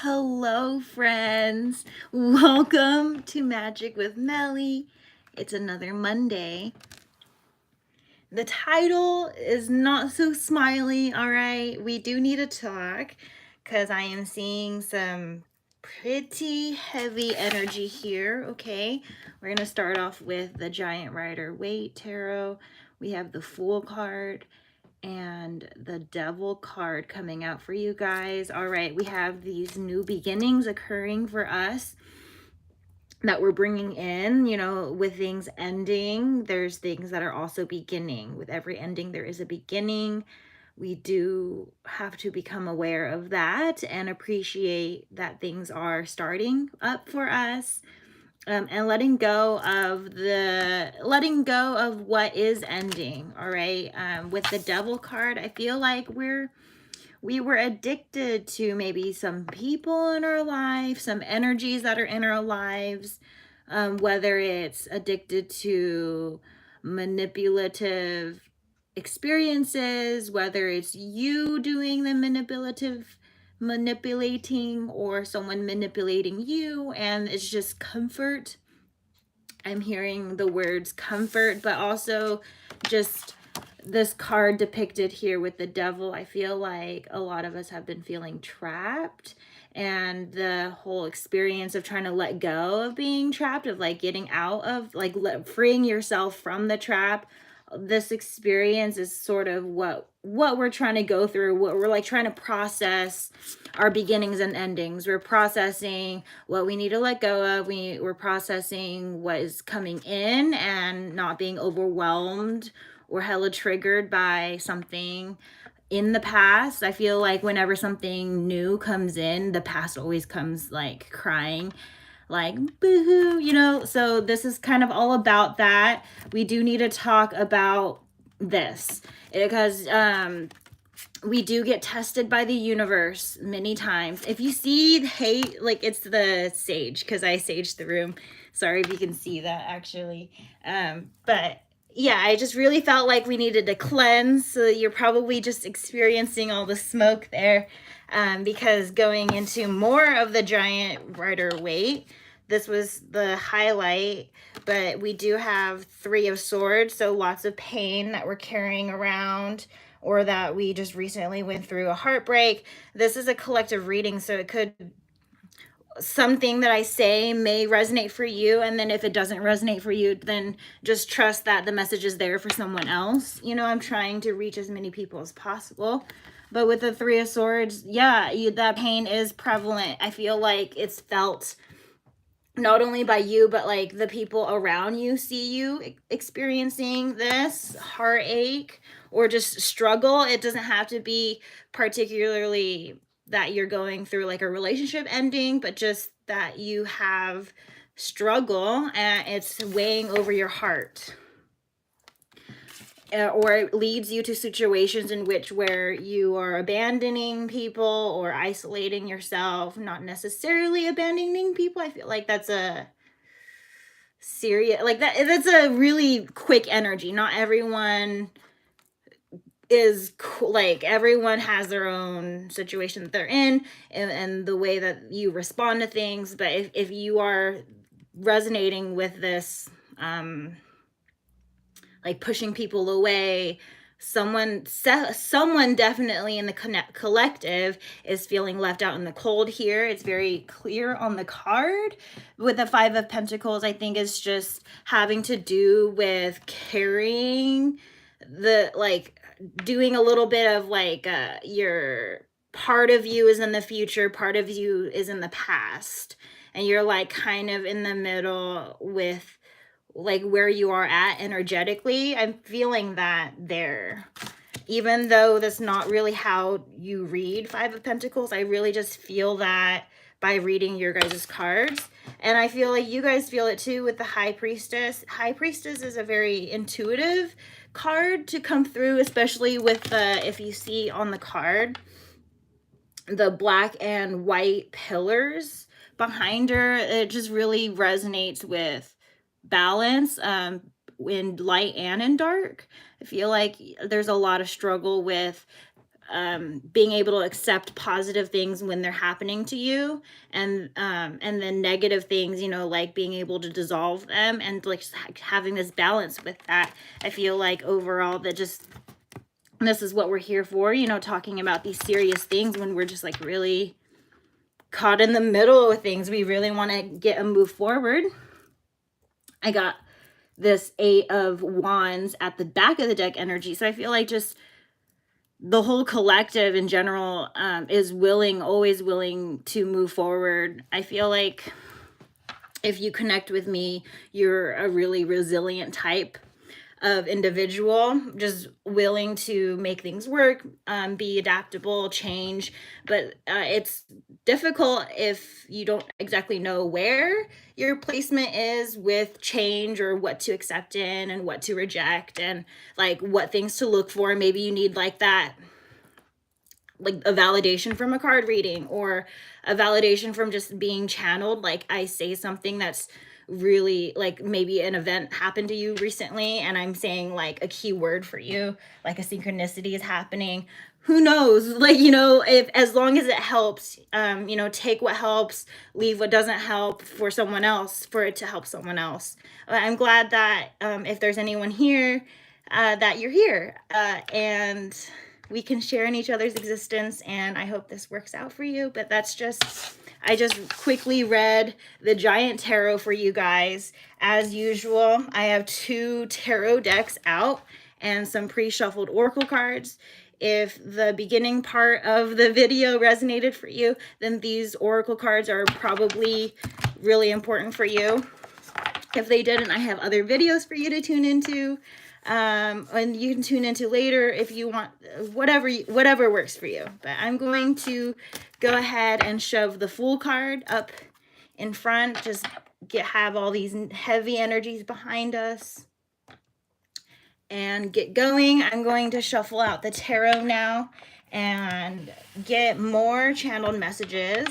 Hello, friends. Welcome to Magic with Melly. It's another Monday. The title is not so smiley, all right? We do need to talk because I am seeing some pretty heavy energy here, okay? We're going to start off with the Giant Rider-Waite Tarot. We have the Fool card and the Devil card coming out for you guys. All right, we have these new beginnings occurring for us that we're bringing in, with things ending, there's things that are also beginning. With every ending, there is a beginning. We do have to become aware of that and appreciate that things are starting up for us. And letting go of what is ending. All right. With the Devil card, I feel like we were addicted to maybe some people in our life, some energies that are in our lives, whether it's addicted to manipulative experiences, whether it's you doing the manipulating or someone manipulating you, and it's just comfort. I'm hearing the words comfort, but also just this card depicted here with the Devil. I feel like a lot of us have been feeling trapped, and the whole experience of trying to let go of being trapped, of like getting out of, like, freeing yourself from the trap. This experience is sort of what we're trying to go through, what we're like trying to process our beginnings and endings. We're processing what we need to let go of. We're processing what is coming in and not being overwhelmed or hella triggered by something in the past. I feel like whenever something new comes in, the past always comes like crying, like boohoo. So this is kind of all about that. We do need to talk about this because we do get tested by the universe many times. If you see hate, like, it's the sage, because I saged the room. Sorry if you can see that, actually. But yeah, I just really felt like we needed to cleanse. So you're probably just experiencing all the smoke there, because going into more of the Giant Rider-Waite, this was the highlight. But we do have Three of Swords, so lots of pain that we're carrying around, or that we just recently went through a heartbreak. This is a collective reading, so it could, something that I say may resonate for you, and then if it doesn't resonate for you, then just trust that the message is there for someone else. I'm trying to reach as many people as possible. But with the Three of Swords, yeah, that pain is prevalent. I feel like it's felt not only by you, but like the people around you see you experiencing this heartache or just struggle. It doesn't have to be particularly that you're going through like a relationship ending, but just that you have struggle and it's weighing over your heart. Or it leads you to situations in which where you are abandoning people or isolating yourself, not necessarily abandoning people. I feel like that's a serious, like that's a really quick energy. Not everyone is cool. Like, everyone has their own situation that they're in, and the way that you respond to things. But if you are resonating with this, like pushing people away, someone definitely in the collective is feeling left out in the cold here. It's very clear on the card. With the Five of Pentacles, I think it's just having to do with carrying the, like, doing a little bit of like your part of you is in the future, part of you is in the past, and you're like kind of in the middle with like where you are at energetically. I'm feeling that there. Even though that's not really how you read Five of Pentacles, I really just feel that by reading your guys' cards. And I feel like you guys feel it too with the High Priestess. High Priestess is a very intuitive card to come through, especially with the, if you see on the card, the black and white pillars behind her. It just really resonates with balance, in light and in dark. I feel like there's a lot of struggle with being able to accept positive things when they're happening to you, and then negative things, you know, like being able to dissolve them, and like just having this balance with that. I feel like overall that just, this is what we're here for, you know, talking about these serious things when we're just like really caught in the middle of things. We really want to get a move forward. I got this 8 of Wands at the back of the deck energy. So I feel like just the whole collective in general is willing, always willing to move forward. I feel like if you connect with me, you're a really resilient type of individual, just willing to make things work, be adaptable, change. But it's difficult if you don't exactly know where your placement is with change, or what to accept in and what to reject, and like what things to look for. Maybe you need like that, like a validation from a card reading, or a validation from just being channeled. Like I say something that's really, like maybe an event happened to you recently and I'm saying like a key word for you, like a synchronicity is happening. Who knows? Like, you know, if as long as it helps, you know, take what helps, leave what doesn't help for someone else, for it to help someone else. I'm glad that if there's anyone here, that you're here, and we can share in each other's existence, and I hope this works out for you. But that's just, I just quickly read the Giant Tarot for you guys. As usual, I have 2 tarot decks out and some pre-shuffled oracle cards. If the beginning part of the video resonated for you, then these oracle cards are probably really important for you. If they didn't, I have other videos for you to tune into. And you can tune into later if you want, whatever works for you. But I'm going to go ahead and shove the Fool card up in front, just have all these heavy energies behind us and get going. I'm going to shuffle out the tarot now and get more channeled messages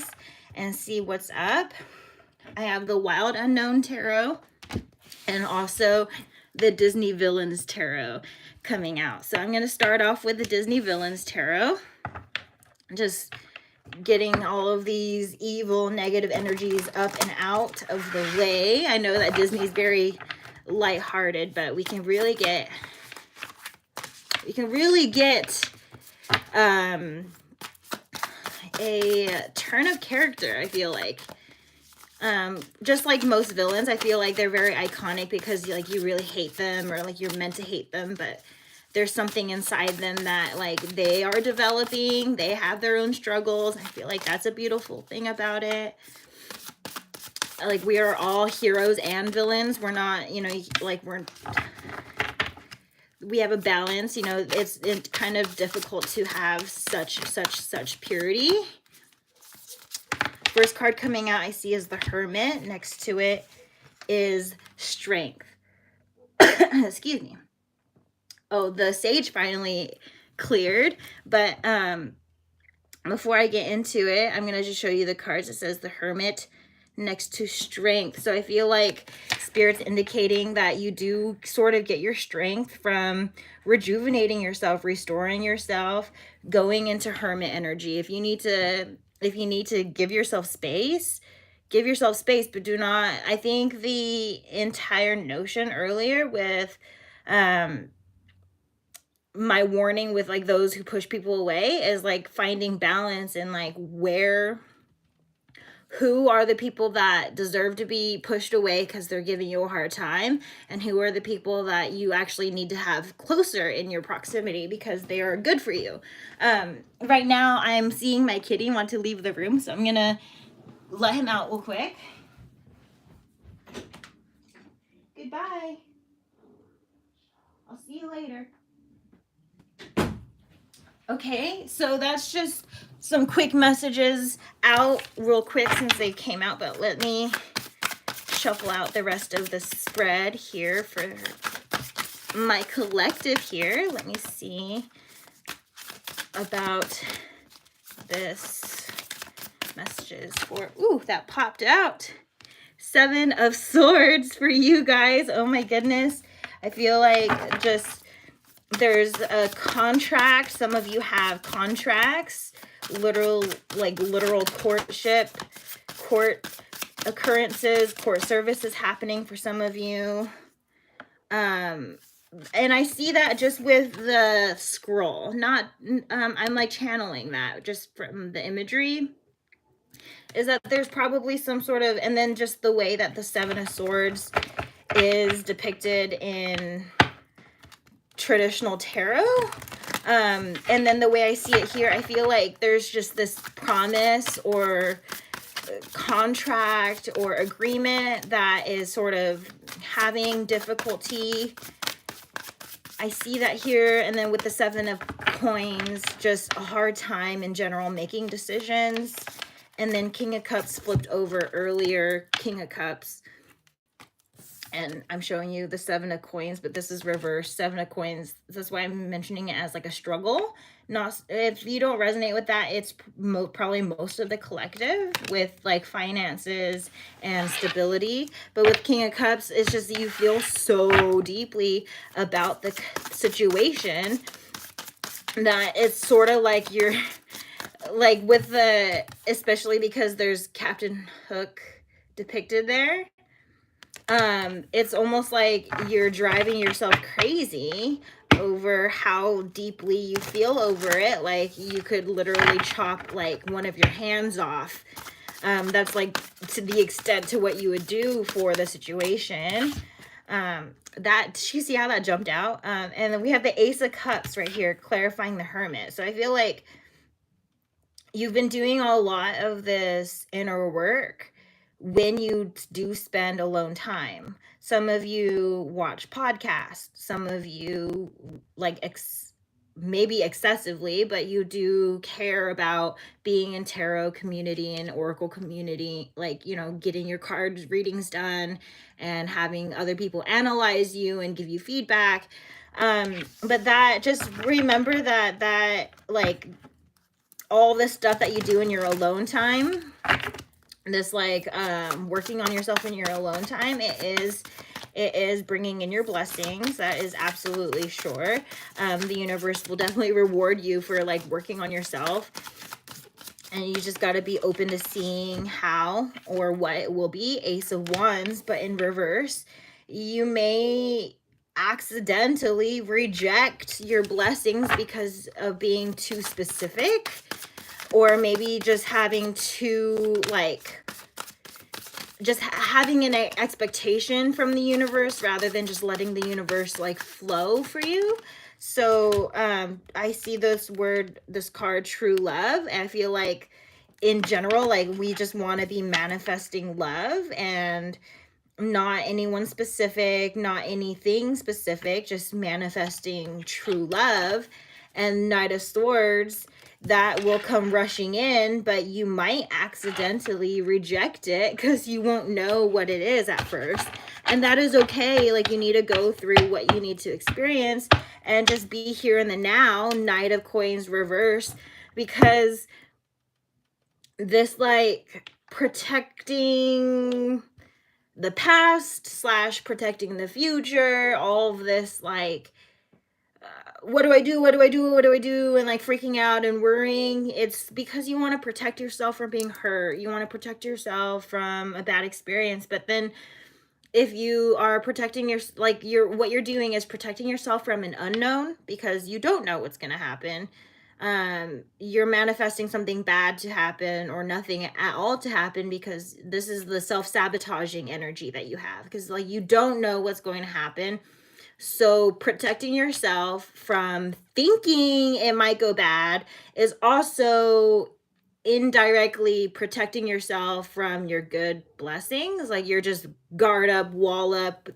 and see what's up. I have the Wild Unknown Tarot and also the Disney Villains Tarot coming out. So I'm going to start off with the Disney Villains Tarot. Just getting all of these evil, negative energies up and out of the way. I know that Disney's very lighthearted, but we can really get a turn of character, I feel like. Just like most villains, I feel like they're very iconic because like you really hate them, or like you're meant to hate them, but there's something inside them that like they are developing. They have their own struggles. I feel like that's a beautiful thing about it. Like we are all heroes and villains. We're not, you know, like we have a balance, you know. It's kind of difficult to have such purity. First card coming out I see is the Hermit. Next to it is Strength. Excuse me. Oh, the Sage finally cleared. But before I get into it, I'm going to just show you the cards. It says the Hermit next to Strength. So I feel like Spirit's indicating that you do sort of get your strength from rejuvenating yourself, restoring yourself, going into Hermit energy. If you need to give yourself space, but do not, I think the entire notion earlier with my warning with like those who push people away is like finding balance in like who are the people that deserve to be pushed away because they're giving you a hard time, and who are the people that you actually need to have closer in your proximity because they are good for you. Right now I'm seeing my kitty want to leave the room, so I'm gonna let him out real quick. Goodbye. I'll see you later. Okay, so that's just some quick messages out real quick since they came out, but let me shuffle out the rest of the spread here for my collective here. Let me see about this messages for, ooh, that popped out. 7 of Swords for you guys. Oh my goodness. I feel like just there's a contract. Some of you have contracts, literal courtship, court occurrences, court services happening for some of you. And I see that just with the scroll, not, I'm like channeling that just from the imagery, is that there's probably some sort of, and then just the way that the Seven of Swords is depicted in traditional tarot. And then the way I see it here, I feel like there's just this promise or contract or agreement that is sort of having difficulty. I see that here. And then with the Seven of Coins, just a hard time in general making decisions. And then King of Cups flipped over earlier, King of Cups. And I'm showing you the Seven of Coins, but this is reverse. Seven of Coins. That's why I'm mentioning it as like a struggle. Not, if you don't resonate with that, it's probably most of the collective with like finances and stability. But with King of Cups, it's just you feel so deeply about the situation that it's sort of like you're like with the, especially because there's Captain Hook depicted there. It's almost like you're driving yourself crazy over how deeply you feel over it. Like you could literally chop like one of your hands off. That's like to the extent to what you would do for the situation. That, you see how that jumped out? And then we have the Ace of Cups right here, clarifying the Hermit. So I feel like you've been doing a lot of this inner work when you do spend alone time. Some of you watch podcasts, some of you like maybe excessively, but you do care about being in tarot community and oracle community, like, you know, getting your card readings done and having other people analyze you and give you feedback. But that, just remember that like all this stuff that you do in your alone time, this like working on yourself in your alone time, it is bringing in your blessings. That is absolutely sure. The universe will definitely reward you for like working on yourself, and you just got to be open to seeing how or what it will be. Ace of Wands, but in reverse, you may accidentally reject your blessings because of being too specific, or maybe just having to like just having an expectation from the universe rather than just letting the universe like flow for you. So I see this card, true love, and I feel like in general, like we just want to be manifesting love, and not anyone specific, not anything specific, just manifesting true love. And Knight of Swords, that will come rushing in, but you might accidentally reject it because you won't know what it is at first. And that is okay. Like, you need to go through what you need to experience and just be here in the now. Knight of Coins reverse, because this like protecting the past / protecting the future, all of this like what do I do, and like freaking out and worrying, it's because you want to protect yourself from being hurt. You want to protect yourself from a bad experience. But then if you are protecting what you're doing is protecting yourself from an unknown, because you don't know what's going to happen. You're manifesting something bad to happen or nothing at all to happen, because this is the self-sabotaging energy that you have, because like you don't know what's going to happen. So protecting yourself from thinking it might go bad is also indirectly protecting yourself from your good blessings. Like you're just guard up, wall up,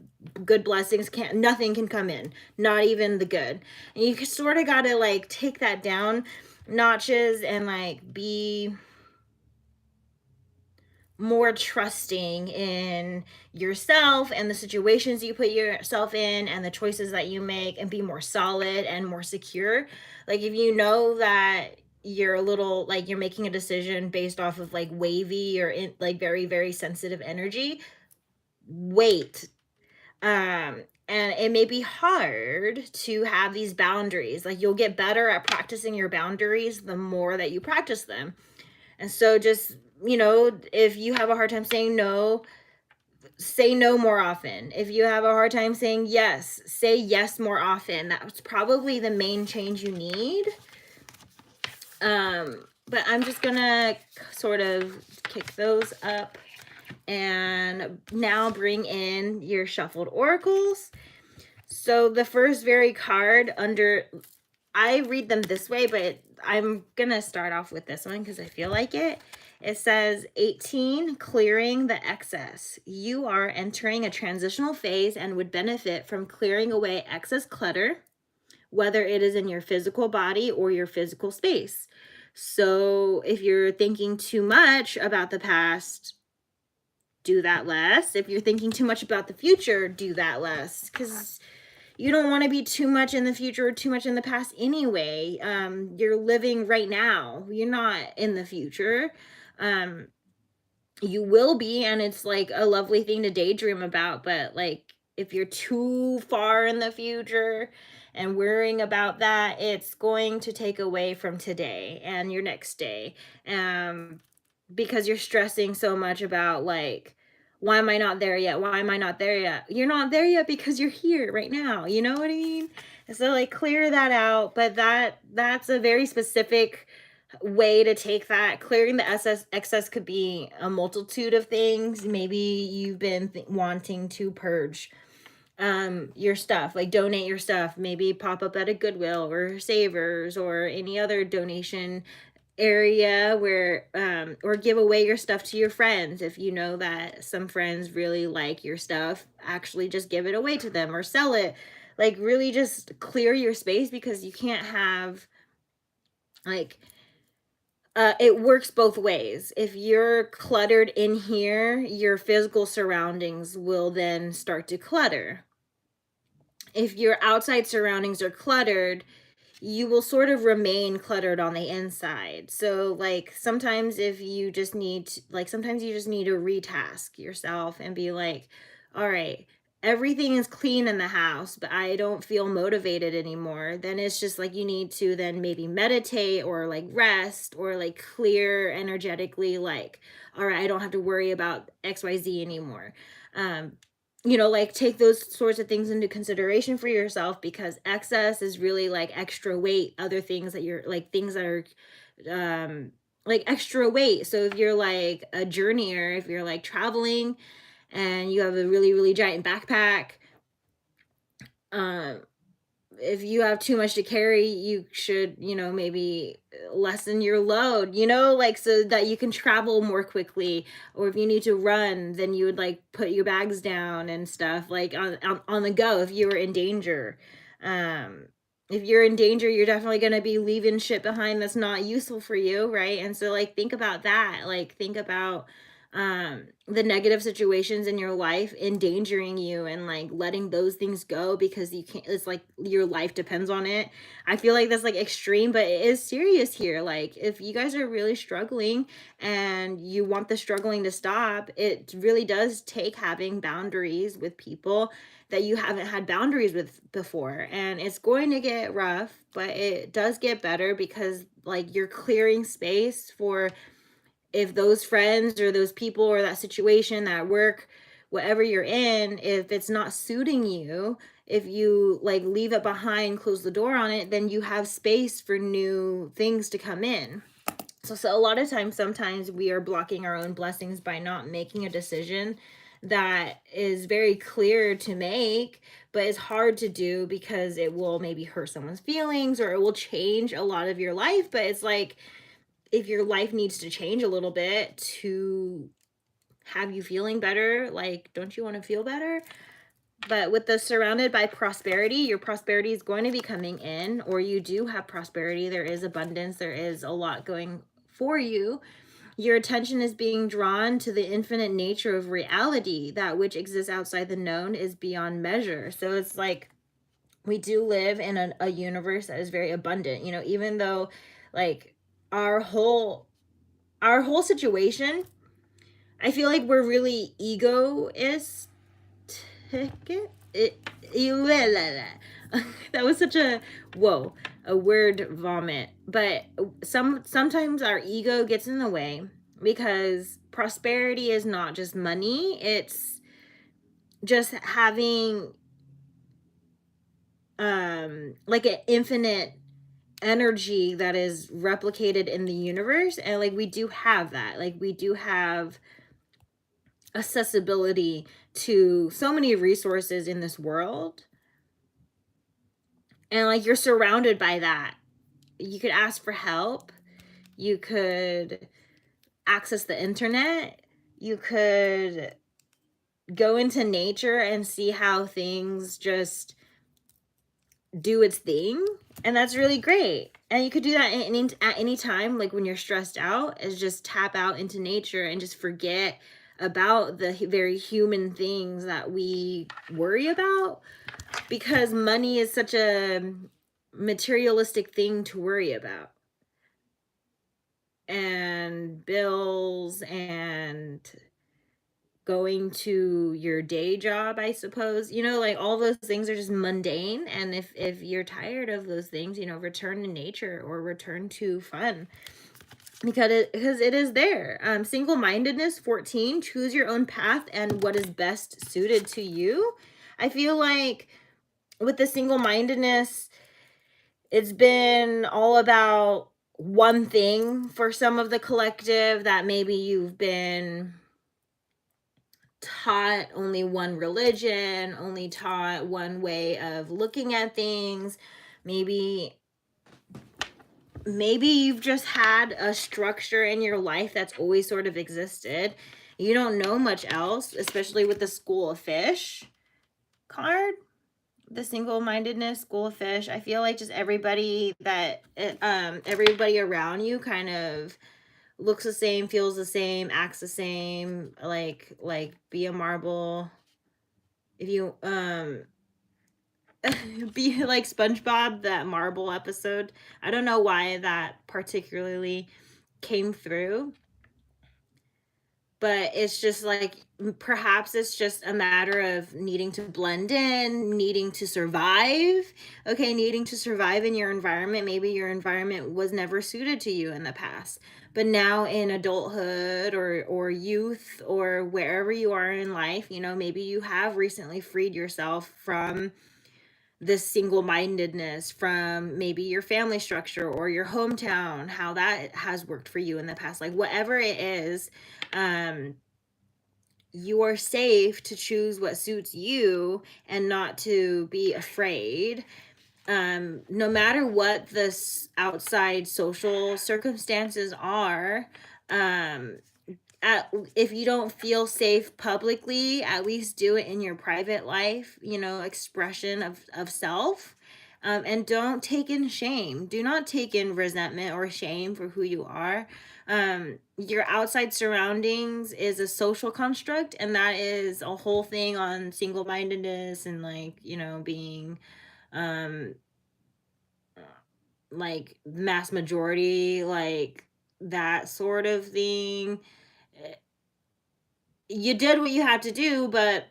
good blessings nothing can come in, not even the good. And you sort of got to like take that down notches and like be more trusting in yourself and the situations you put yourself in and the choices that you make, and be more solid and more secure. Like if you know that you're a little like you're making a decision based off of like wavy or like very, very sensitive energy, wait. And it may be hard to have these boundaries. Like, you'll get better at practicing your boundaries the more that you practice them. And so just, if you have a hard time saying no, say no more often. If you have a hard time saying yes, say yes more often. That's probably the main change you need. But I'm just gonna sort of kick those up and now bring in your shuffled oracles. So the first very card I read them this way, but I'm gonna start off with this one because I feel like it. It says 18, clearing the excess. You are entering a transitional phase and would benefit from clearing away excess clutter, whether it is in your physical body or your physical space. So if you're thinking too much about the past, do that less. If you're thinking too much about the future, do that less. Because you don't want to be too much in the future or too much in the past anyway. You're living right now. You're not in the future. You will be, and it's like a lovely thing to daydream about, but like if you're too far in the future and worrying about that, it's going to take away from today and your next day. Because you're stressing so much about like, why am I not there yet? Why am I not there yet? You're not there yet because you're here right now. You know what I mean? And so like clear that out, but that's a very specific way to take that. Clearing the excess could be a multitude of things. Maybe you've been wanting to purge your stuff, like donate your stuff, maybe pop up at a Goodwill or Savers or any other donation area where or give away your stuff to your friends. If you know that some friends really like your stuff, actually just give it away to them or sell it. Like really just clear your space, because you can't have like it works both ways. If you're cluttered in here, your physical surroundings will then start to clutter. If your outside surroundings are cluttered, you will sort of remain cluttered on the inside. So like sometimes if you just need to, like sometimes you just need to retask yourself and be like, all right, everything is clean in the house, but I don't feel motivated anymore. Then it's just like you need to then maybe meditate or like rest or like clear energetically, like, all right, I don't have to worry about XYZ anymore. Like take those sorts of things into consideration for yourself, because excess is really like extra weight, other things that you're like things that are like extra weight. So if you're like a journeyer, if you're like traveling and you have a really really giant backpack, um if you have too much to carry, you should, maybe lessen your load, like so that you can travel more quickly. Or if you need to run, then you would like put your bags down and stuff like on the go if you were in danger. If you're in danger, you're definitely going to be leaving shit behind that's not useful for you, right? And so like think about that. Like think about the negative situations in your life endangering you and like letting those things go, because you can't, it's like your life depends on it. I feel like that's like extreme, but it is serious here. Like if you guys are really struggling and you want the struggling to stop, it really does take having boundaries with people that you haven't had boundaries with before. And it's going to get rough, but it does get better, because like you're clearing space for, if those friends or those people or that situation, that work, whatever you're in, if it's not suiting you, if you like leave it behind, close the door on it, then you have space for new things to come in. So a lot of times, sometimes we are blocking our own blessings by not making a decision that is very clear to make, but it's hard to do because it will maybe hurt someone's feelings or it will change a lot of your life. But it's like, if your life needs to change a little bit to have you feeling better, like, don't you want to feel better? But with the surrounded by prosperity, your prosperity is going to be coming in, or you do have prosperity. There is abundance. There is a lot going for you. Your attention is being drawn to the infinite nature of reality. That which exists outside the known is beyond measure. So it's like we do live in a universe that is very abundant, even though like our whole situation, I feel like we're really egoistic. it, that was such a whoa, a word vomit. But sometimes our ego gets in the way, because prosperity is not just money, it's just having like an infinite energy that is replicated in the universe. And like we do have that, like we do have accessibility to so many resources in this world, and like you're surrounded by that. You could ask for help, you could access the internet, you could go into nature and see how things just do its thing, and that's really great. And you could do that at any time, like when you're stressed out, is just tap out into nature and just forget about the very human things that we worry about, because money is such a materialistic thing to worry about, and bills and going to your day job, I suppose, like all those things are just mundane. And if you're tired of those things, return to nature or return to fun, because it is there. Single-mindedness 14, choose your own path and what is best suited to you. I feel like with the single-mindedness, it's been all about one thing for some of the collective, that maybe you've been taught only one religion, only taught one way of looking at things. Maybe you've just had a structure in your life that's always sort of existed. You don't know much else, especially with the School of Fish card, the single-mindedness School of Fish. I feel like just everybody around you kind of looks the same, feels the same, acts the same, like be a marble. If you be like SpongeBob, that marble episode. I don't know why that particularly came through, but it's just like, perhaps it's just a matter of needing to blend in, needing to survive. Okay, needing to survive in your environment. Maybe your environment was never suited to you in the past, but now in adulthood or youth or wherever you are in life, maybe you have recently freed yourself from this single-mindedness, from maybe your family structure or your hometown, how that has worked for you in the past. Like whatever it is, you are safe to choose what suits you and not to be afraid. No matter what the outside social circumstances are, if you don't feel safe publicly, at least do it in your private life, expression of self. And don't take in shame. Do not take in resentment or shame for who you are. Your outside surroundings is a social construct, and that is a whole thing on single-mindedness and being like mass majority, like that sort of thing. You did what you had to do, but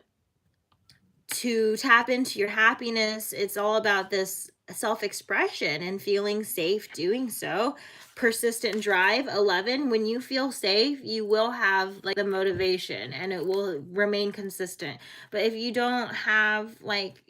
to tap into your happiness, it's all about this self-expression and feeling safe doing so. Persistent drive 11, when you feel safe, you will have like the motivation and it will remain consistent. But if you don't have like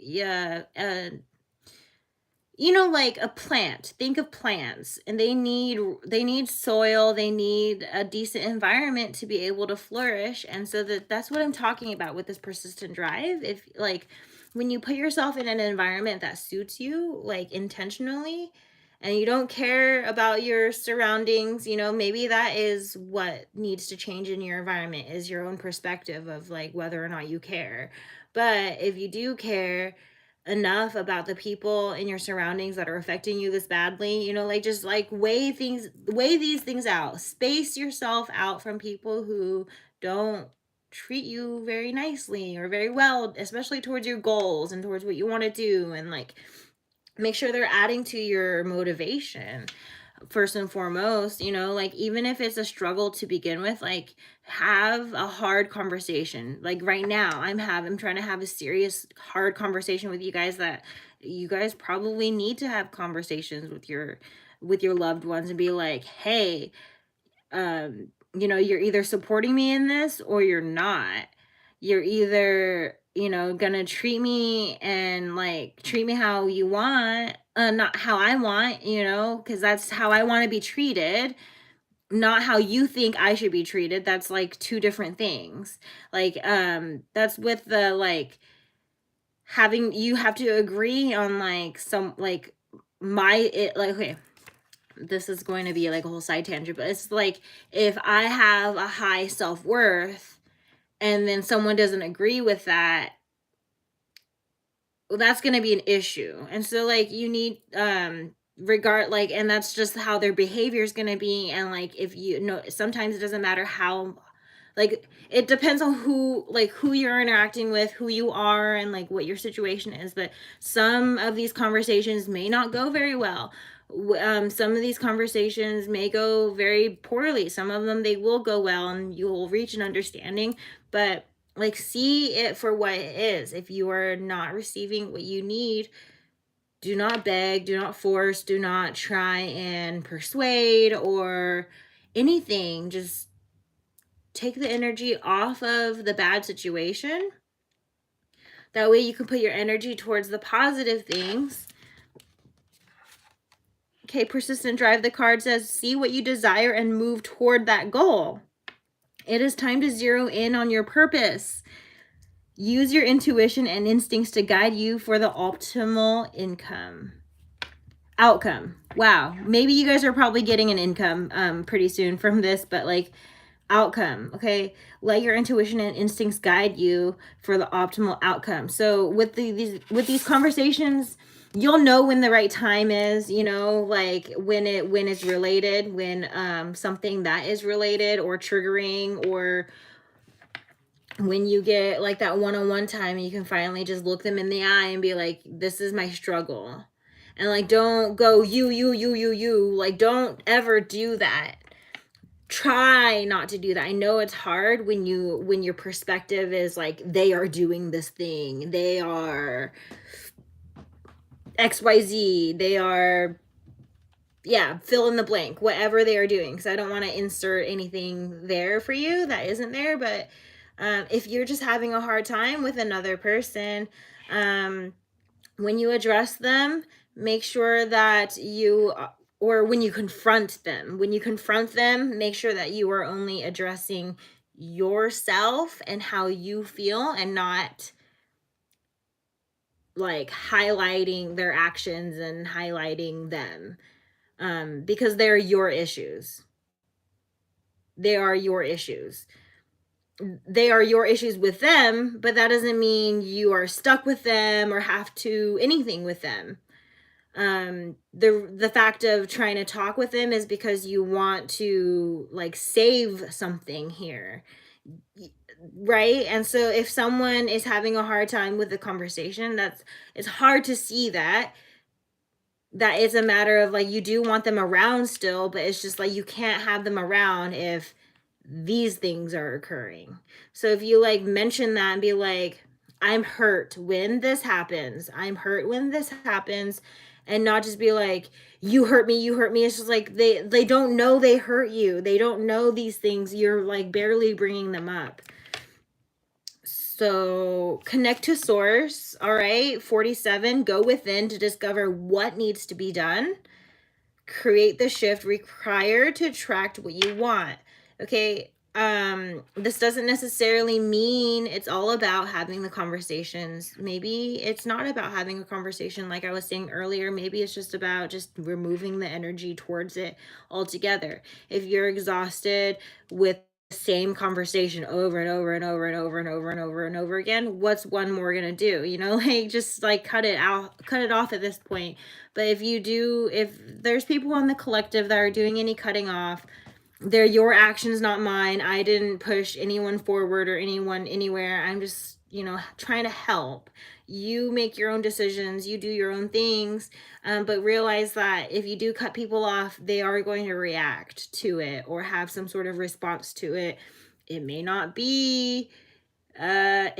like a plant, think of plants, and they need soil, they need a decent environment to be able to flourish. And so that's what I'm talking about with this persistent drive. If like when you put yourself in an environment that suits you, like intentionally, and you don't care about your surroundings, maybe that is what needs to change in your environment, is your own perspective of like whether or not you care. But if you do care enough about the people in your surroundings that are affecting you this badly, like just like weigh these things out. Space yourself out from people who don't treat you very nicely or very well, especially towards your goals and towards what you want to do. And like make sure they're adding to your motivation first and foremost. You know, like, even if it's a struggle to begin with, like, have a hard conversation. Like right now, I'm trying to have a serious hard conversation with you guys, that you guys probably need to have conversations with your loved ones, and be like, hey, you know, you're either supporting me in this or you're not. You're either, you know, gonna treat me and like treat me how you want, not how I want, you know, because that's how I want to be treated, not how you think I should be treated. That's like two different things. Like, that's with the like having, you have to agree on like some like like, okay, this is going to be like a whole side tangent, but it's like, if I have a high self-worth and then someone doesn't agree with that, well, that's going to be an issue. And so like you need regard like, and that's just how their behavior is going to be. And like, if you know, sometimes it doesn't matter how, like, it depends on who, like, who you're interacting with, who you are, and like what your situation is. But some of these conversations may not go very well. Some of these conversations may go very poorly. Some of them, they will go well and you will reach an understanding. But like, see it for what it is. If you are not receiving what you need, do not beg, do not force, do not try and persuade or anything. Just take the energy off of the bad situation. That way you can put your energy towards the positive things. Okay, persistent drive, the card says, see what you desire and move toward that goal. It is time to zero in on your purpose. Use your intuition and instincts to guide you for the optimal outcome. Wow. Maybe you guys are probably getting an income pretty soon from this, but like, outcome. Okay, let your intuition and instincts guide you for the optimal outcome. So with these conversations, you'll know when the right time is, you know, like when it's related, when something that is related or triggering, or when you get like that one-on-one time and you can finally just look them in the eye and be like, this is my struggle. And like, don't go you, like, don't ever do that. Try not to do that. I know it's hard when your perspective is like, they are doing this thing, they are XYZ, they are, yeah, fill in the blank, whatever they are doing, because I don't want to insert anything there for you that isn't there. But if you're just having a hard time with another person, when you address them, make sure that you, or when you confront them, make sure that you are only addressing yourself and how you feel, and not like highlighting their actions and highlighting them, because they're your issues. They are your issues. They are your issues with them, but that doesn't mean you are stuck with them or have to anything with them. The fact of trying to talk with them is because you want to like save something here, right? And so if someone is having a hard time with the conversation, it's hard to see that it's a matter of like, you do want them around still, but it's just like, you can't have them around if these things are occurring. So if you like mention that and be like, I'm hurt when this happens, and not just be like, you hurt me. It's just like, they don't know they hurt you. They don't know these things. You're like barely bringing them up. So connect to source. All right. 47, go within to discover what needs to be done. Create the shift required to attract what you want. Okay. This doesn't necessarily mean it's all about having the conversations. Maybe it's not about having a conversation, like I was saying earlier. Maybe it's just about just removing the energy towards it altogether. If you're exhausted with the same conversation over and over and over and over and over and over and over again, what's one more gonna do? You know, like, just like cut it off at this point. But if there's people on the collective that are doing any cutting off, they're your actions, not mine. I didn't push anyone forward or anyone anywhere. I'm just you know, trying to help. You make your own decisions, you do your own things, but realize that if you do cut people off, they are going to react to it or have some sort of response to it. It may not be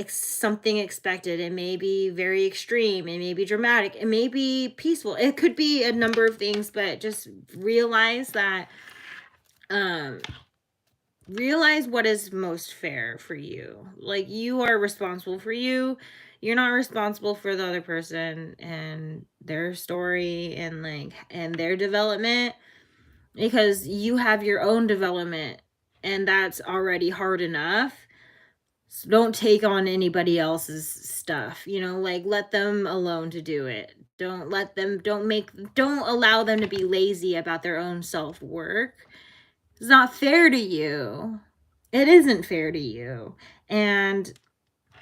something expected. It may be very extreme. It may be dramatic. It may be peaceful. It could be a number of things, but just realize that, realize what is most fair for you. Like, you are responsible for you. You're not responsible for the other person and their story and like, and their development, because you have your own development and that's already hard enough. So don't take on anybody else's stuff, you know, like let them alone to do it. Don't let them, don't allow them to be lazy about their own self-work. It's not fair to you. It isn't fair to you. And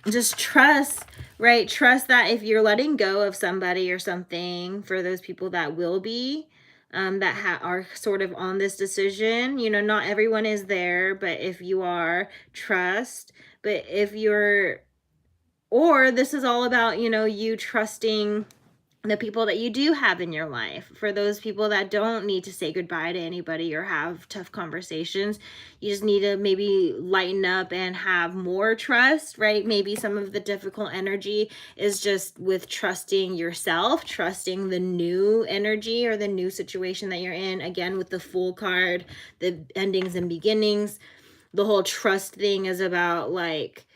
just trust, right? Trust that if you're letting go of somebody or something, for those people that will be, that are sort of on this decision, you know, not everyone is there, but if you are, trust. But if you're, or this is all about, you know, you trusting the people that you do have in your life. For those people that don't need to say goodbye to anybody or have tough conversations, you just need to maybe lighten up and have more trust, right? Maybe some of the difficult energy is just with trusting yourself, trusting the new energy or the new situation that you're in. Again, with the Fool card, the endings and beginnings, the whole trust thing is about like,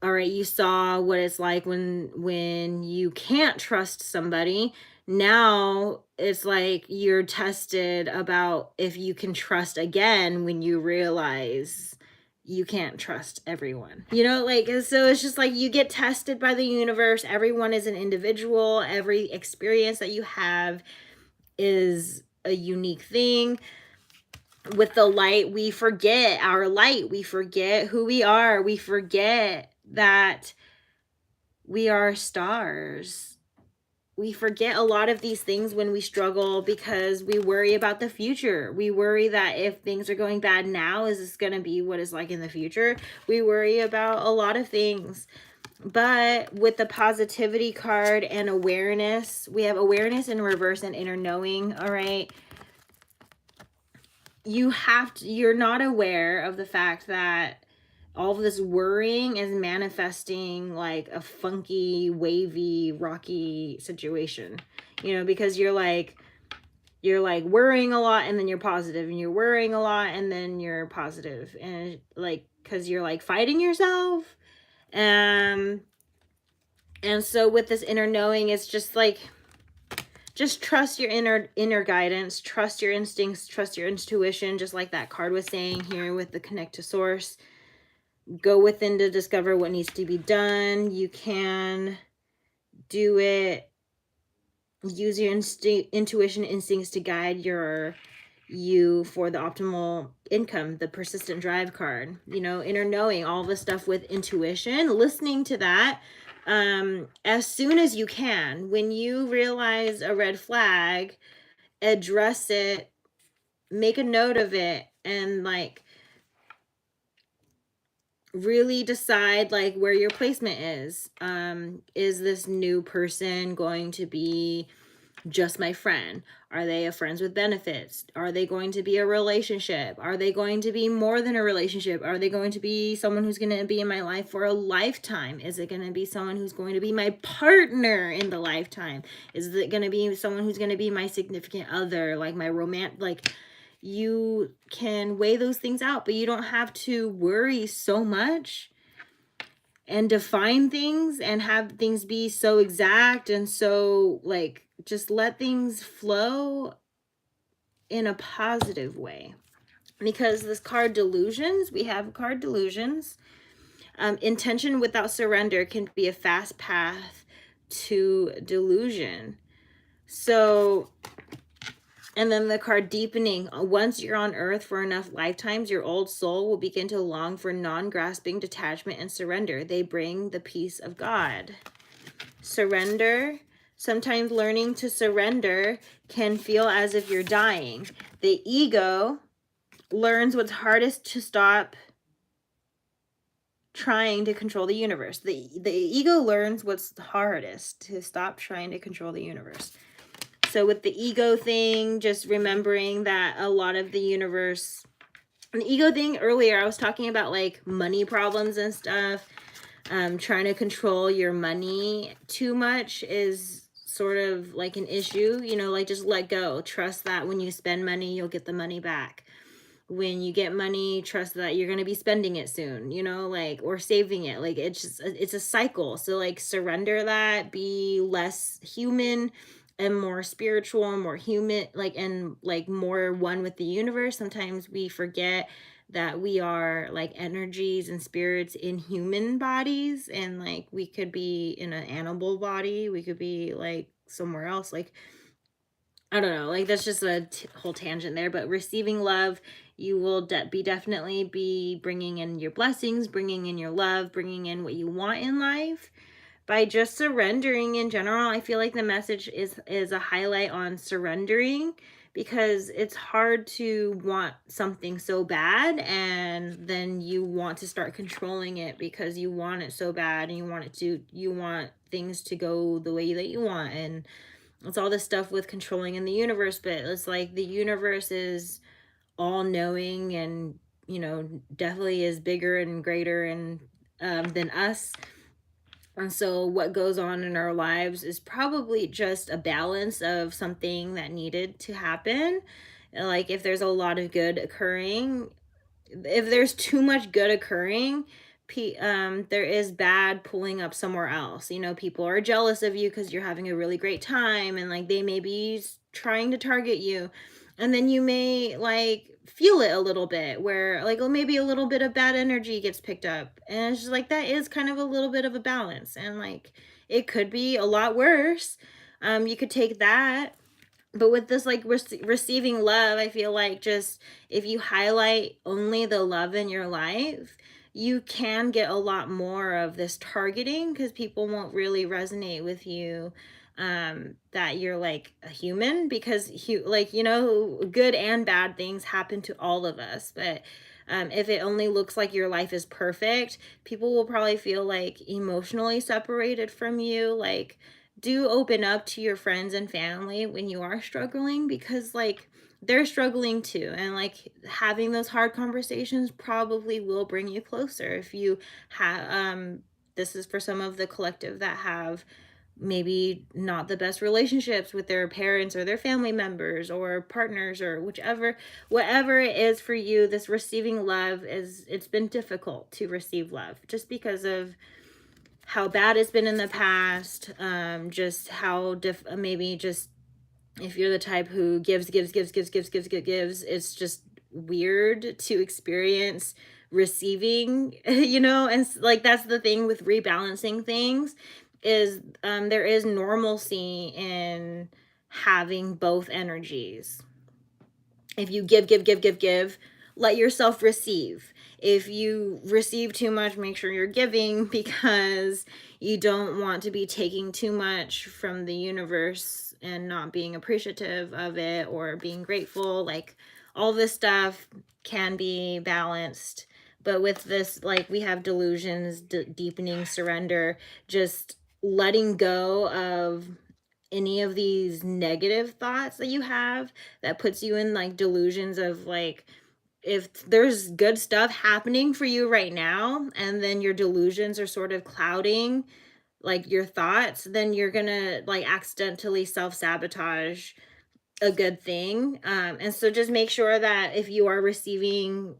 all right, you saw what it's like when you can't trust somebody. Now it's like you're tested about if you can trust again when you realize you can't trust everyone. You know, like, so it's just like you get tested by the universe. Everyone is an individual. Every experience that you have is a unique thing. With the light, we forget our light. We forget who we are. We forget that we are stars. We forget a lot of these things when we struggle because we worry about the future. We worry that if things are going bad now, is this going to be what it's like in the future? We worry about a lot of things. But with the positivity card and awareness, we have awareness in reverse and inner knowing, all right? You're not aware of the fact that all of this worrying is manifesting like a funky, wavy, rocky situation, you know, because you're like worrying a lot and then you're positive, and you're worrying a lot and then you're positive, and like, because you're like fighting yourself. And so with this inner knowing, it's just like, just trust your inner guidance, trust your instincts, trust your intuition, just like that card was saying here with the connect to source. Go within to discover what needs to be done. You can do it. Use your intuition, instincts to guide you for the optimal income. The persistent drive card, you know, inner knowing, all the stuff with intuition, listening to that as soon as you can. When you realize a red flag, address it, make a note of it, and like really decide like where your placement is. Is this new person going to be just my friend? Are they a friends with benefits? Are they going to be a relationship? Are they going to be more than a relationship? Are they going to be someone who's going to be in my life for a lifetime? Is it going to be someone who's going to be my partner in the lifetime? Is it going to be someone who's going to be my significant other, like my like, you can weigh those things out, but you don't have to worry so much and define things and have things be so exact. And so like, just let things flow in a positive way. Because this card delusions, we have card delusions. Intention without surrender can be a fast path to delusion. So, and then the card deepening. Once you're on earth for enough lifetimes, your old soul will begin to long for non-grasping detachment and surrender. They bring the peace of God. Surrender. Sometimes learning to surrender can feel as if you're dying. The ego learns what's hardest to stop trying to control the universe. The ego learns what's the hardest, to stop trying to control the universe. So with the ego thing, just remembering that a lot of the universe, an ego thing earlier, I was talking about like money problems and stuff. Trying to control your money too much is sort of like an issue, you know, like just let go. Trust that when you spend money, you'll get the money back. When you get money, trust that you're going to be spending it soon, you know, like, or saving it. Like, it's just, it's a cycle. So like surrender that, be less human and more spiritual and more human, like, and like more one with the universe. Sometimes we forget that we are like energies and spirits in human bodies, and like we could be in an animal body, we could be like somewhere else, like I don't know, like that's just a whole tangent there. But receiving love, you will definitely be bringing in your blessings, bringing in your love, bringing in what you want in life by just surrendering in general. I feel like the message is a highlight on surrendering, because it's hard to want something so bad and then you want to start controlling it because you want it so bad, and you want things to go the way that you want. And it's all this stuff with controlling in the universe, but it's like the universe is all knowing, and you know, definitely is bigger and greater and than us. And so what goes on in our lives is probably just a balance of something that needed to happen. Like if there's a lot of good occurring, if there's too much good occurring, there is bad pulling up somewhere else. You know, people are jealous of you because you're having a really great time, and like they may be trying to target you, and then you may like feel it a little bit, where like maybe a little bit of bad energy gets picked up, and it's just like that is kind of a little bit of a balance, and like it could be a lot worse. You could take that. But with this like receiving love, I feel like just if you highlight only the love in your life, you can get a lot more of this targeting, because people won't really resonate with you, that you're like a human, because like, you know, good and bad things happen to all of us. But if it only looks like your life is perfect, people will probably feel like emotionally separated from you. Like, do open up to your friends and family when you are struggling, because like they're struggling too, and like having those hard conversations probably will bring you closer. If you have this is for some of the collective that have maybe not the best relationships with their parents or their family members or partners, or whatever it is for you, this receiving love is, it's been difficult to receive love just because of how bad it's been in the past. Just how maybe just if you're the type who gives, it's just weird to experience receiving, you know. And like that's the thing with rebalancing things, is there is normalcy in having both energies. If you give, let yourself receive. If you receive too much, make sure you're giving, because you don't want to be taking too much from the universe and not being appreciative of it or being grateful. Like all this stuff can be balanced. But with this, like we have delusions, deepening surrender, just letting go of any of these negative thoughts that you have that puts you in like delusions of like, if there's good stuff happening for you right now and then your delusions are sort of clouding like your thoughts, then you're gonna like accidentally self-sabotage a good thing. And so just make sure that if you are receiving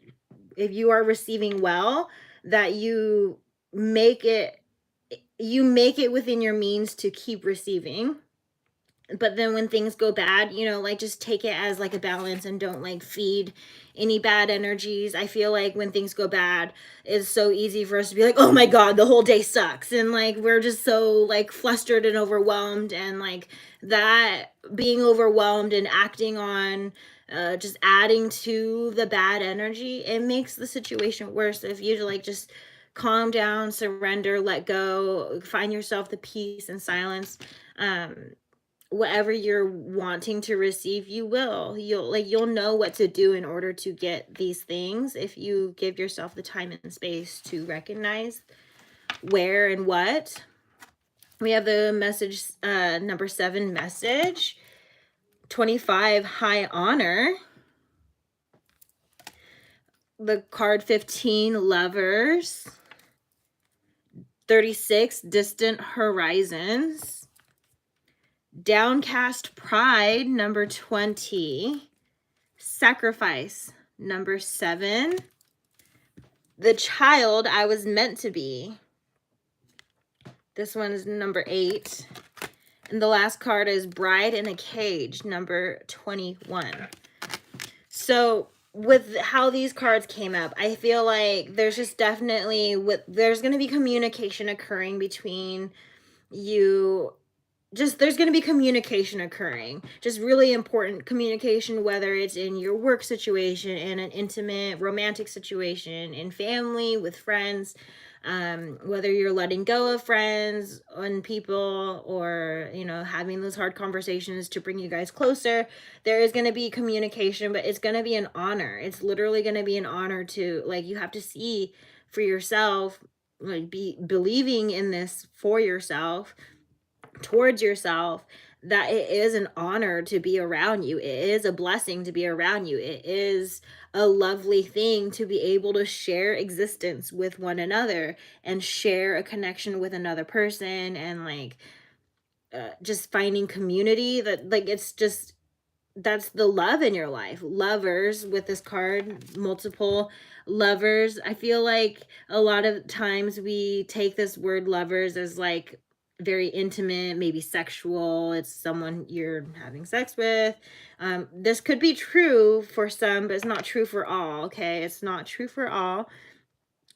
well, that make it you make it within your means to keep receiving. But then when things go bad, you know, like just take it as like a balance and don't like feed any bad energies. I feel like when things go bad, it's so easy for us to be like, oh my God, the whole day sucks. And like, we're just so like flustered and overwhelmed. And like that being overwhelmed and acting on just adding to the bad energy, it makes the situation worse. If you like just calm down, surrender, let go, find yourself the peace and silence, whatever you're wanting to receive, you will. You'll know what to do in order to get these things if you give yourself the time and space to recognize where and what. We have the message, number 7, message. 25, high honor. The card 15, lovers. 36, distant horizons. Downcast pride, number 20. Sacrifice, number 7. The child I was meant to be. This one is number 8. And the last card is bride in a cage, number 21. So with how these cards came up, I feel like there's just definitely, there's going to be communication occurring between you. There's going to be communication occurring, just really important communication, whether it's in your work situation, in an intimate romantic situation, in family, with friends, whether you're letting go of friends and people, or, you know, having those hard conversations to bring you guys closer. There is going to be communication, but it's going to be an honor. It's literally going to be an honor to, like, you have to see for yourself, like, be believing in this for yourself, towards yourself, that it is an honor to be around you. It is a blessing to be around you. It is a lovely thing to be able to share existence with one another and share a connection with another person, and like just finding community, that like it's just, that's the love in your life. Lovers, with this card, multiple lovers. I feel like a lot of times we take this word lovers as like very intimate, maybe sexual. It's someone you're having sex with. This could be true for some, but it's not true for all. Okay, it's not true for all.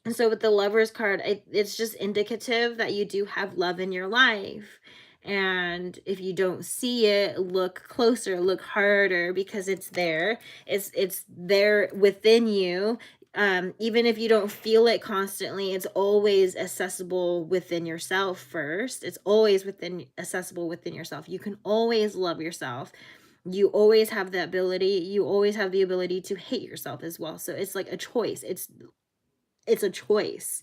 And so with the lovers card, it's just indicative that you do have love in your life. And if you don't see it, look closer, look harder, because it's there. It's there within you. Even if you don't feel it constantly, it's always accessible within yourself first. It's always accessible within yourself. You can always love yourself. You always have the ability. You always have the ability to hate yourself as well. So it's like a choice. It's a choice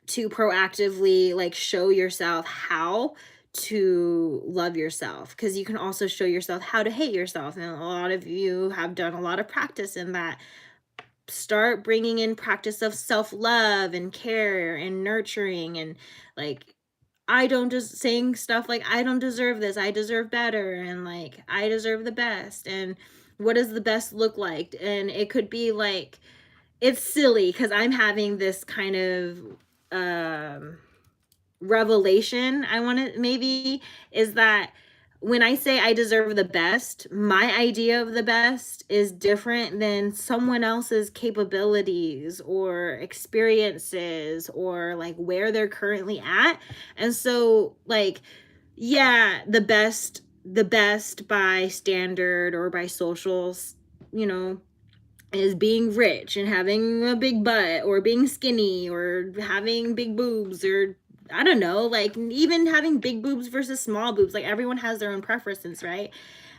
to proactively like show yourself how to love yourself, because you can also show yourself how to hate yourself, and a lot of you have done a lot of practice in that. Start bringing in practice of self-love and care and nurturing, and like, I don't just saying stuff like, I don't deserve this, I deserve better, and like, I deserve the best. And what does the best look like? And it could be like, it's silly because I'm having this kind of revelation, I want to maybe, is that when I say I deserve the best, my idea of the best is different than someone else's capabilities or experiences, or like where they're currently at. And so like, yeah, the best by standard or by socials, you know, is being rich and having a big butt, or being skinny, or having big boobs, or I don't know, like even having big boobs versus small boobs. Like, everyone has their own preferences, right?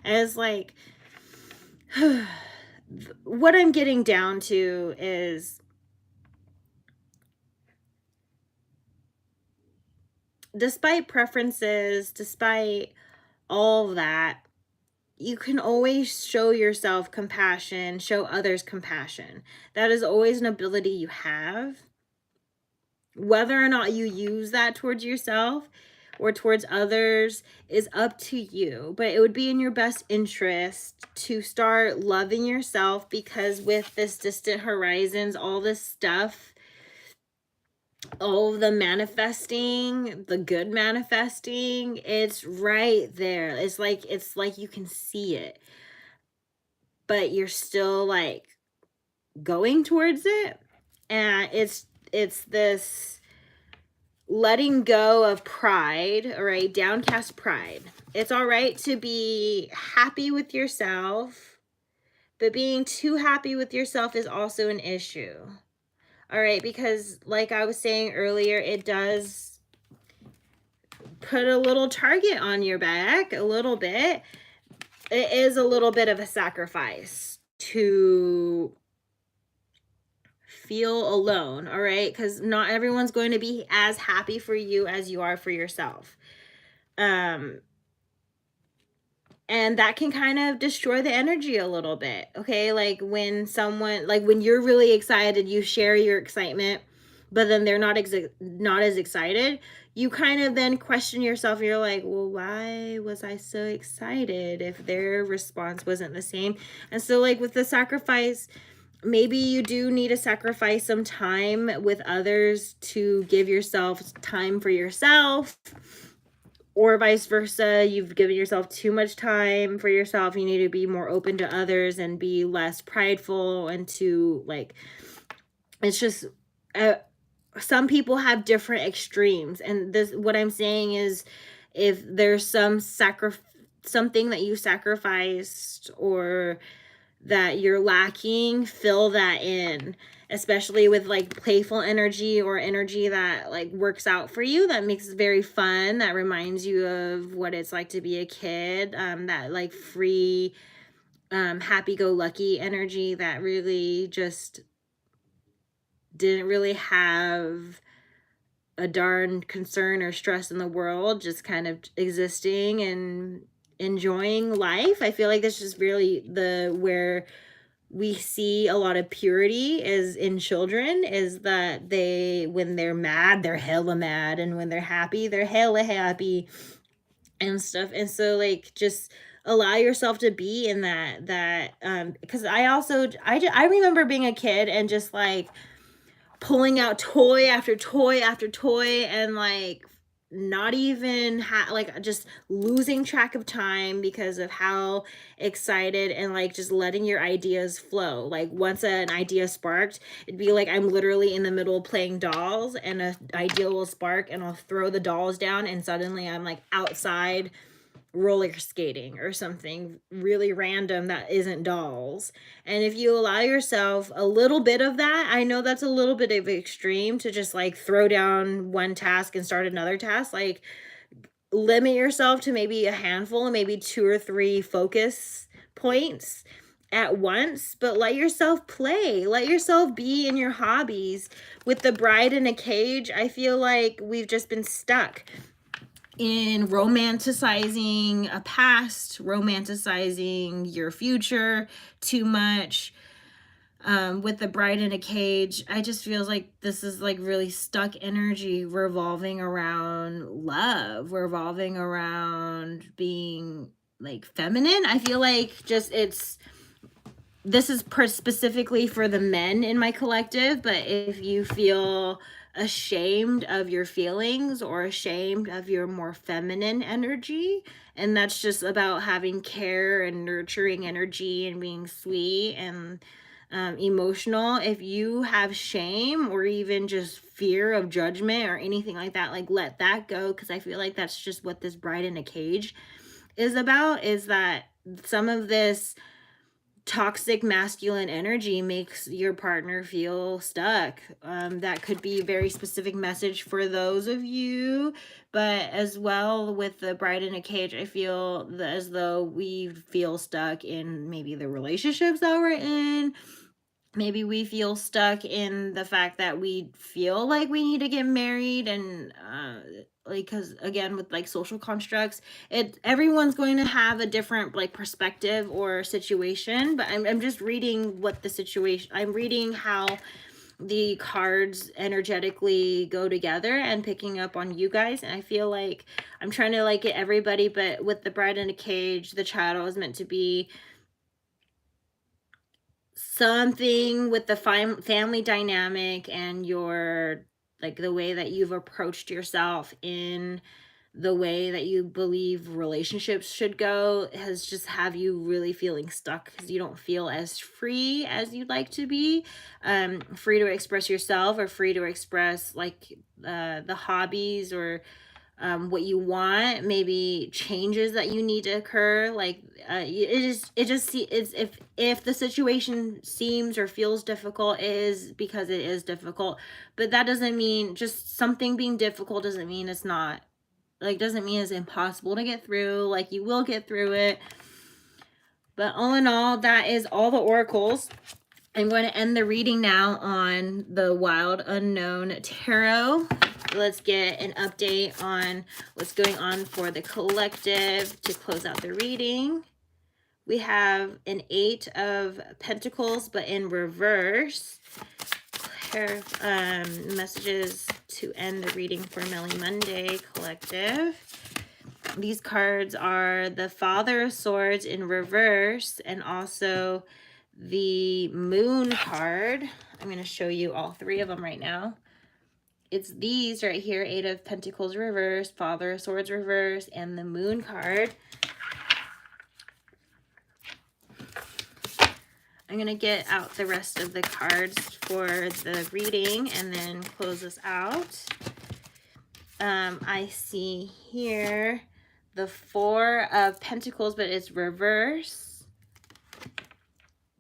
And it's like, what I'm getting down to is, despite preferences, despite all that, you can always show yourself compassion, show others compassion. That is always an ability you have. Whether or not you use that towards yourself or towards others is up to you, but it would be in your best interest to start loving yourself, because with this distant horizons, all this stuff, all the manifesting, the good manifesting, it's right there. It's like you can see it, but you're still like going towards it. And it's this letting go of pride, all right? Downcast pride. It's all right to be happy with yourself, but being too happy with yourself is also an issue. All right, because like I was saying earlier, it does put a little target on your back, a little bit. It is a little bit of a sacrifice to feel alone, all right? Because not everyone's going to be as happy for you as you are for yourself. Um, and that can kind of destroy the energy a little bit, okay? Like when someone, like when you're really excited, you share your excitement, but then they're not as excited. You kind of then question yourself. You're like, well, why was I so excited if their response wasn't the same? And so, like with the sacrifice, maybe you do need to sacrifice some time with others to give yourself time for yourself, or vice versa. You've given yourself too much time for yourself. You need to be more open to others and be less prideful, and to like, it's just some people have different extremes. And this, what I'm saying is, if there's something that you sacrificed or that you're lacking, fill that in, especially with like playful energy or energy that like works out for you, that makes it very fun, that reminds you of what it's like to be a kid, that like free, happy-go-lucky energy that really just didn't really have a darn concern or stress in the world, just kind of existing and enjoying life. I feel like this is really the where we see a lot of purity is in children, is that they, when they're mad, they're hella mad, and when they're happy, they're hella happy and stuff. And so like, just allow yourself to be in that because I remember being a kid and just like pulling out toy after toy after toy, and like not even like just losing track of time because of how excited, and like just letting your ideas flow. Like once an idea sparked, it'd be like I'm literally in the middle of playing dolls and an idea will spark and I'll throw the dolls down and suddenly I'm like outside roller skating or something really random that isn't dolls. And if you allow yourself a little bit of that, I know that's a little bit of extreme to just like throw down one task and start another task. Like limit yourself to maybe a handful, maybe 2 or 3 focus points at once, but let yourself play, let yourself be in your hobbies. With the bride in a cage, I feel like we've just been stuck in romanticizing a past, romanticizing your future too much. With the bride in a cage, I just feels like this is like really stuck energy revolving around love, revolving around being like feminine. I feel like just this is specifically for the men in my collective, but if you feel ashamed of your feelings or ashamed of your more feminine energy, and that's just about having care and nurturing energy and being sweet and emotional, if you have shame or even just fear of judgment or anything like that, like let that go, because I feel like that's just what this bride in a cage is about, is that some of this toxic masculine energy makes your partner feel stuck. That could be a very specific message for those of you, but as well with the bride in a cage, I feel as though we feel stuck in maybe the relationships that we're in. Maybe we feel stuck in the fact that we feel like we need to get married, and like, because again with like social constructs, everyone's going to have a different like perspective or situation, but I'm just reading what the situation, I'm reading how the cards energetically go together and picking up on you guys. And I feel like I'm trying to like get everybody, but with the bride in a cage, the child was meant to be something with the family dynamic and your like the way that you've approached yourself in the way that you believe relationships should go has just have you really feeling stuck because you don't feel as free as you'd like to be, free to express yourself or free to express like the hobbies or what you want, maybe changes that you need to occur. Like it's if the situation seems or feels difficult, it is because it is difficult. But that doesn't mean, just something being difficult doesn't mean it's not like, doesn't mean it's impossible to get through. Like, you will get through it. But all in all, that is all the oracles. I'm going to end the reading now on the Wild Unknown Tarot. Let's get an update on what's going on for the collective to close out the reading. We have an 8 of Pentacles, but in reverse. Messages to end the reading for Melly Monday collective. These cards are the Father of Swords in reverse and also the Moon card. I'm going to show you all 3 of them right now. It's these right here, 8 of Pentacles reverse, Father of Swords reverse, and the Moon card. I'm going to get out the rest of the cards for the reading and then close this out. I see here the 4 of Pentacles, but it's reverse.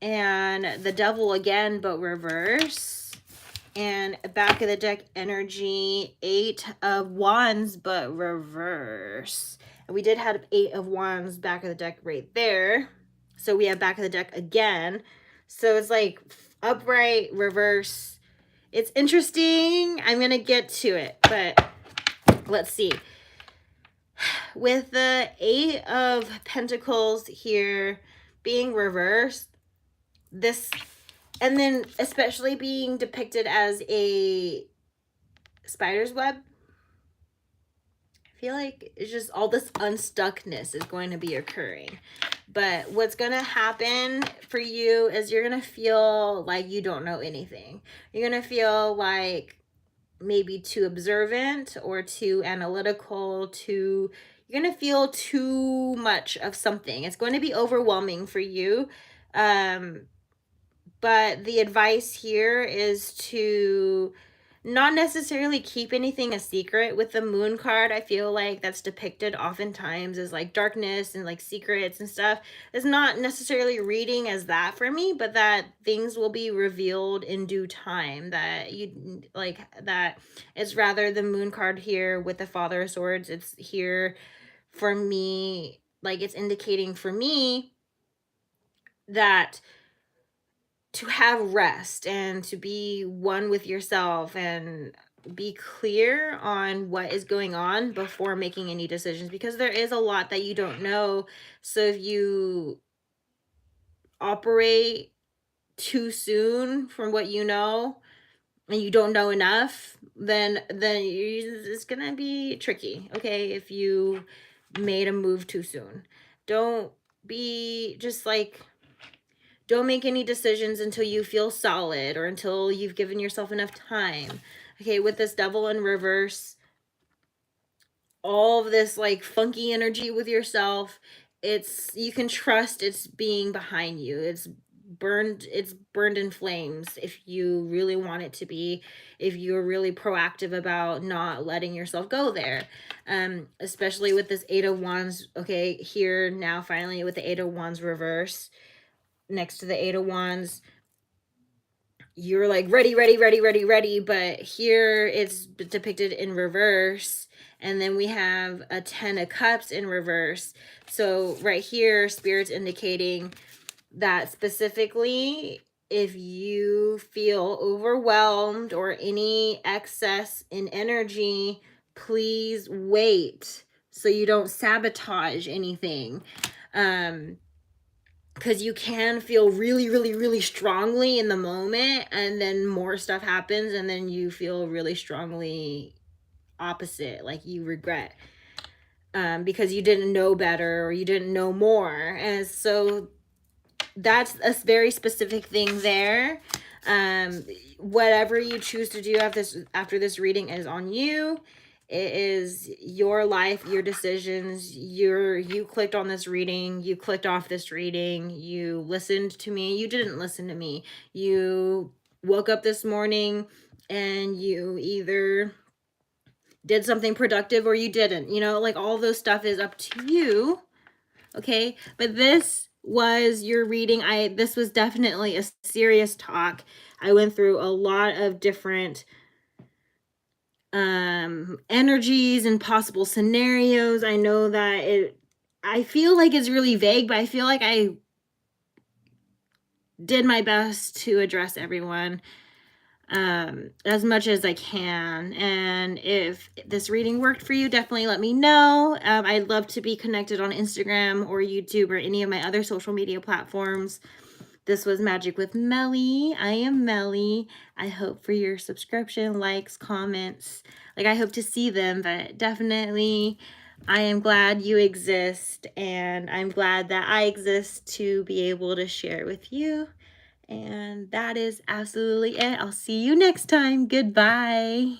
And the Devil again, but reverse. And back of the deck energy, 8 of Wands, but reverse. And we did have 8 of Wands back of the deck right there. So we have back of the deck again. So it's like upright, reverse. It's interesting. I'm going to get to it, but let's see. With the 8 of Pentacles here being reversed, this, and then especially being depicted as a spider's web, I feel like it's just all this unstuckness is going to be occurring. But what's going to happen for you is you're going to feel like you don't know anything. You're going to feel like maybe too observant or too analytical, you're going to feel too much of something. It's going to be overwhelming for you. But the advice here is to not necessarily keep anything a secret. With the Moon card, I feel like that's depicted oftentimes as like darkness and like secrets and stuff. It's not necessarily reading as that for me, but that things will be revealed in due time. That you like that it's rather the Moon card here with the Father of Swords. It's here for me, like it's indicating for me that to have rest and to be one with yourself and be clear on what is going on before making any decisions, because there is a lot that you don't know. So if you operate too soon from what you know and you don't know enough, then it's gonna be tricky. Okay, if you made a move too soon, don't be just like, don't make any decisions until you feel solid or until you've given yourself enough time. Okay, with this Devil in reverse, all of this like funky energy with yourself, you can trust it's being behind you. It's burned in flames if you really want it to be, if you're really proactive about not letting yourself go there. Especially with this 8 of Wands, okay, here now finally with the 8 of Wands reverse next to the 8 of Wands, you're like ready, but here it's depicted in reverse. And then we have a 10 of Cups in reverse. So right here, Spirit's indicating that specifically if you feel overwhelmed or any excess in energy, please wait so you don't sabotage anything. Because you can feel really strongly in the moment, and then more stuff happens, and then you feel really strongly opposite, like you regret because you didn't know better or you didn't know more. And so that's a very specific thing there. Whatever you choose to do after this reading is on you. It is your life, your decisions. You clicked on this reading, you clicked off this reading, you listened to me, you didn't listen to me. You woke up this morning and you either did something productive or you didn't. You know, like all those stuff is up to you. Okay, but this was your reading. This was definitely a serious talk. I went through a lot of different energies and possible scenarios. I know that I feel like it's really vague, but I feel like I did my best to address everyone as much as I can. And if this reading worked for you, definitely let me know. I'd love to be connected on Instagram or YouTube or any of my other social media platforms. This was Magic with Melly. I am Melly. I hope for your subscription, likes, comments. Like, I hope to see them, but definitely I am glad you exist, and I'm glad that I exist to be able to share with you. And that is absolutely it. I'll see you next time. Goodbye.